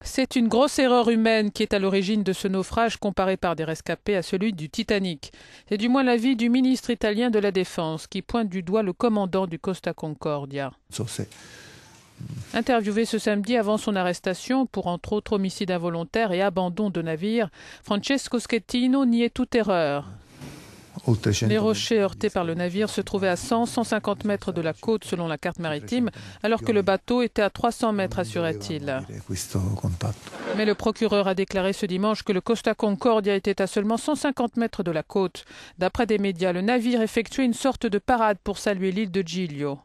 C'est une grosse erreur humaine qui est à l'origine de ce naufrage comparé par des rescapés à celui du Titanic. C'est du moins l'avis du ministre italien de la Défense qui pointe du doigt le commandant du Costa Concordia. Interviewé ce samedi avant son arrestation pour entre autres homicide involontaire et abandon de navire, Francesco Schettino niait toute erreur. Les rochers heurtés par le navire se trouvaient à 100-150 mètres de la côte selon la carte maritime, alors que le bateau était à 300 mètres, assurait-il. Mais le procureur a déclaré ce dimanche que le Costa Concordia était à seulement 150 mètres de la côte. D'après des médias, le navire effectuait une sorte de parade pour saluer l'île de Giglio.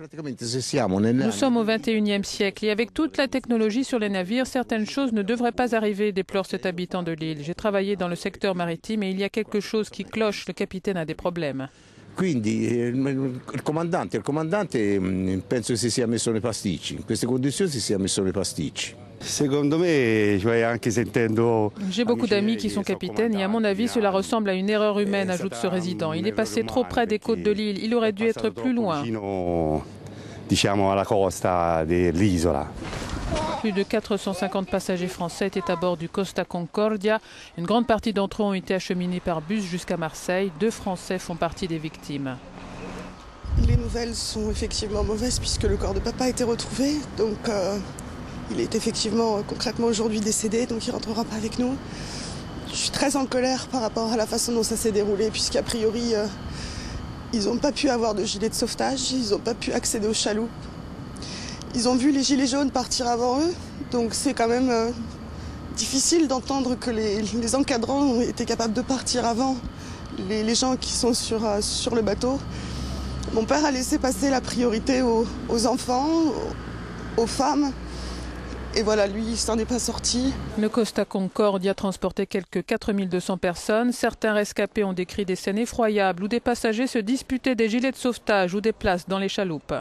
Nous sommes au XXIe siècle et avec toute la technologie sur les navires, certaines choses ne devraient pas arriver, déplore cet habitant de l'île. J'ai travaillé dans le secteur maritime et il y a quelque chose qui cloche. Le capitaine a des problèmes. Quindi il comandante penso si sia messo nei pasticci. In queste condizioni si sia messo nei pasticci. J'ai beaucoup d'amis qui sont capitaines et à mon avis cela ressemble à une erreur humaine, ajoute ce résident. Il est passé trop près des côtes de l'île, il aurait dû être plus loin. Plus de 450 passagers français étaient à bord du Costa Concordia. Une grande partie d'entre eux ont été acheminés par bus jusqu'à Marseille. 2 Français font partie des victimes. Les nouvelles sont effectivement mauvaises puisque le corps de papa a été retrouvé. Donc il est effectivement concrètement aujourd'hui décédé, donc il ne rentrera pas avec nous. Je suis très en colère par rapport à la façon dont ça s'est déroulé puisqu'a priori ils n'ont pas pu avoir de gilet de sauvetage, ils n'ont pas pu accéder aux chaloupes. Ils ont vu les gilets jaunes partir avant eux, donc c'est quand même difficile d'entendre que les encadrants ont été capables de partir avant les gens qui sont sur le bateau. Mon père a laissé passer la priorité aux enfants, aux femmes, et voilà, lui, il s'en est pas sorti. Le Costa Concordia transportait quelques 4200 personnes. Certains rescapés ont décrit des scènes effroyables où des passagers se disputaient des gilets de sauvetage ou des places dans les chaloupes.